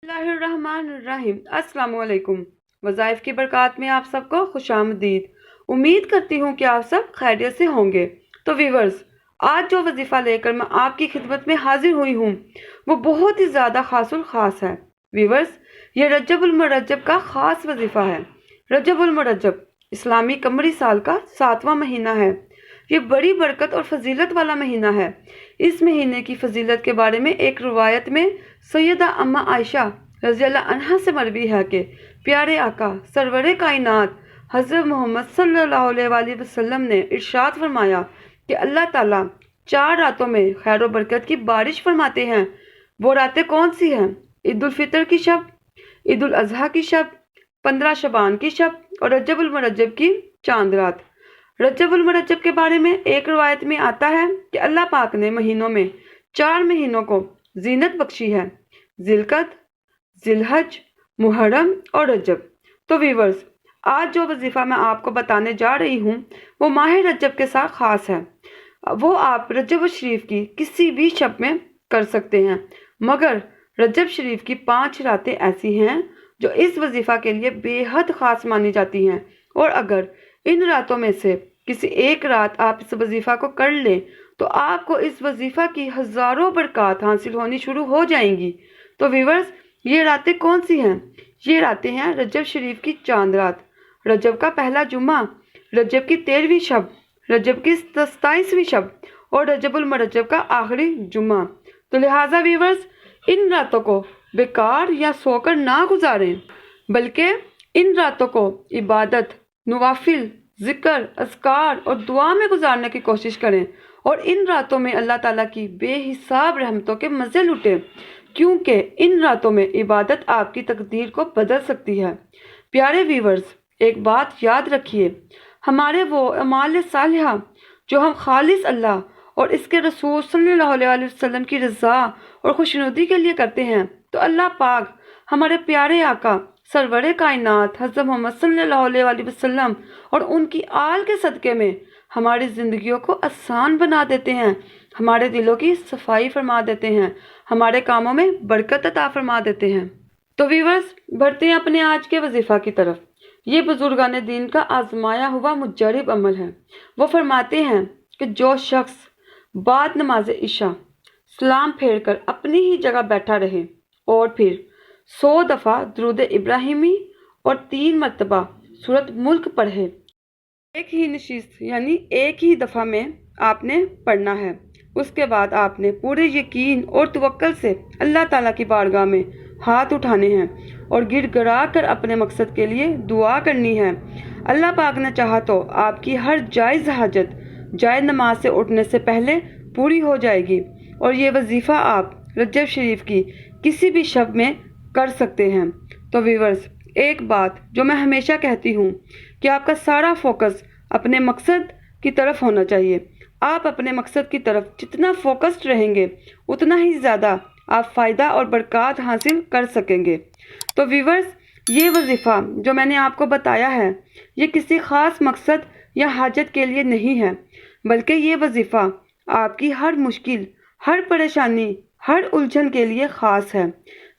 बिस्मिल्लाहिर्रहमानिर्रहीम। अस्सलाम वालेकुम। वज़ाइफ की बरक़ात में आप सबको खुशामदीद। उम्मीद करती हूँ कि आप सब खैरियत से होंगे। तो व्यूवर्स, आज जो वजीफ़ा लेकर मैं आपकी खिदमत में हाजिर हुई हूँ वो बहुत ही ज़्यादा खासुल ख़ास है। व्यूवर्स, ये रजबुल मुरज्जब का ख़ास वजीफ़ा है। रजबुल मुरज्जब इस्लामी कमरी साल का 7वां महीना है। ये बड़ी बरकत और फजीलत वाला महीना है। इस महीने की फजीलत के बारे में एक रिवायत में सैयदा अम्मा आयशा रज़ियल्लाहु अन्हा से मरवी है कि प्यारे आका सरवरे कायनात हज़रत मोहम्मद सल्लल्लाहु अलैहि वसल्लम ने इरशाद फरमाया कि अल्लाह ताला 4 रातों में खैर व बरकत की बारिश फरमाते हैं। वो रातें कौन सी हैं? ईद उल फितर की शब, ईद उल अज़हा की शब, 15 शबान की शब और रजबुल मुरज्जब की चांद रात। रजबुल मुरज्जब के बारे में एक रिवायत में आता है कि अल्लाह पाक ने महीनों में 4 महीनों को जीनत बख्शी है, जिलकद, जिलहज, मुहर्रम और रजब। तो व्यूवर्स, आज जो वजीफ़ा मैं आपको बताने जा रही हूँ वो माह रजब के साथ ख़ास है। वो आप रजब शरीफ की किसी भी शब में कर सकते हैं, मगर रजब शरीफ की 5 रातें ऐसी हैं जो इस वजीफ़ा के लिए बेहद ख़ास मानी जाती हैं। और अगर इन रातों में से किसी एक रात आप इस वजीफ़ा को कर लें तो आपको इस वजीफ़ा की हज़ारों बरक़ात हासिल होनी शुरू हो जाएंगी। तो व्यूवर्स, ये रातें कौन सी हैं? ये रातें हैं रजब शरीफ की चांद रात, रजब का पहला जुम्मा, रजब की 13वीं शब, रजब की 27वीं शब और रजबुल मुरज्जब का आखिरी जुम्मा। तो लिहाजा व्यूवर्स, इन रातों को बेकार या सोकर ना गुजारें, बल्कि इन रातों को इबादत, नवाफिल, जिक्र, अज़कार और दुआ में गुजारने की कोशिश करें और इन रातों में अल्लाह ताला की बेहिसाब रहमतों के मज़े लुटें, क्योंकि इन रातों में इबादत आपकी तकदीर को बदल सकती है। प्यारे व्यूवर्स, एक बात याद रखिए, हमारे वो अमाल सालिहा जो हम खालिस अल्लाह और इसके रसूल सल्लल्लाहु अलैहि वसल्लम की रज़ा और खुशनुदी के लिए करते हैं, तो अल्लाह पाक हमारे प्यारे आका सरवरे कायनात हज़रत मोहम्मद सल्लल्लाहु अलैहि वसल्लम और उनकी आल के सदक़े में हमारी ज़िंदगियों को आसान बना देते हैं, हमारे दिलों की सफाई फरमा देते हैं, हमारे कामों में बरकत अता फरमा देते हैं। तो व्यूवर्स, बढ़ते हैं अपने आज के वजीफ़ा की तरफ। ये बुजुर्गान दीन का आजमाया हुआ मुजर्रब अमल है। वो फरमाते हैं कि जो शख्स बाद नमाज इशा सलाम फेर कर अपनी ही जगह बैठा रहे और फिर 100 दफ़ा दुरूद इब्राहिमी और 3 मरतबा सूरत मुल्क पढ़े, एक ही नशीस यानी एक ही दफ़ा में आपने पढ़ना है। उसके बाद आपने पूरे यकीन और तवक्कल से अल्लाह ताला की बारगाह में हाथ उठाने हैं और गिड़गिड़ा कर अपने मकसद के लिए दुआ करनी है। अल्लाह पाक ने चाहा तो आपकी हर जायज़ हाजत जायज़ नमाज से उठने से पहले पूरी हो जाएगी। और ये वजीफ़ा आप रजब शरीफ की किसी भी शब में कर सकते हैं। तो व्यूवर्स, एक बात जो मैं हमेशा कहती हूँ कि आपका सारा फोकस अपने मकसद की तरफ होना चाहिए। आप अपने मकसद की तरफ जितना फोकस्ड रहेंगे उतना ही ज़्यादा आप फ़ायदा और बरक़ात हासिल कर सकेंगे। तो व्यूवर्स, ये वजीफ़ा जो मैंने आपको बताया है ये किसी ख़ास मकसद या हाजत के लिए नहीं है, बल्कि ये वजीफ़ा आपकी हर मुश्किल, हर परेशानी, हर उलझन के लिए ख़ास है।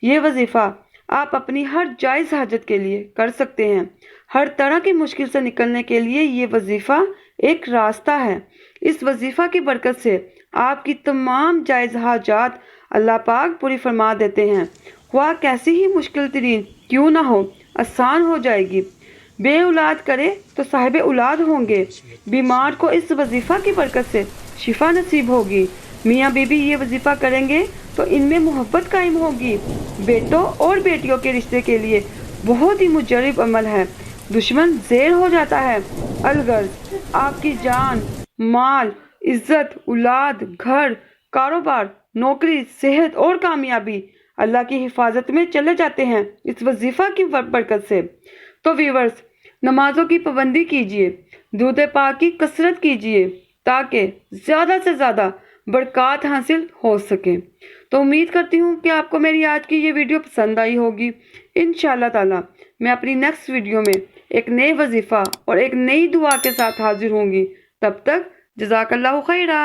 ये वजीफ़ा आप अपनी हर जायज़ हाजत के लिए कर सकते हैं। हर तरह की मुश्किल से निकलने के लिए ये वजीफ़ा एक रास्ता है। इस वजीफ़ा की बरकत से आपकी तमाम जायज़ हाजात अल्लाह पाक पूरी फरमा देते हैं। वह कैसी ही मुश्किल तरीन क्यों ना हो, आसान हो जाएगी। बे औलाद करे तो साहिब औलाद होंगे। बीमार को इस वजीफ़ा की बरकत से शिफा नसीब होगी। मियाँ बीबी ये वजीफ़ा करेंगे तो इनमें मोहब्बत कायम होगी। बेटों और बेटियों के रिश्ते के लिए बहुत ही मुजर्रब अमल है। दुश्मन ज़ेर हो जाता है। अलगर्ज आपकी जान, माल, इज्जत, औलाद, घर, कारोबार, नौकरी, सेहत और कामयाबी अल्लाह की हिफाजत में चले जाते हैं इस वजीफ़ा की बरकत से। तो व्यूवर्स, नमाजों की पाबंदी कीजिए, दुरूद पाक की कसरत कीजिए ताकि ज़्यादा से ज़्यादा बरक़ात हासिल हो सके। तो उम्मीद करती हूँ कि आपको मेरी आज की ये वीडियो पसंद आई होगी। इंशाअल्लाह ताला मैं अपनी नेक्स्ट वीडियो में एक नए वजीफ़ा और एक नई दुआ के साथ हाजिर होंगी। तब तक जज़ाकल्लाहु खैरा।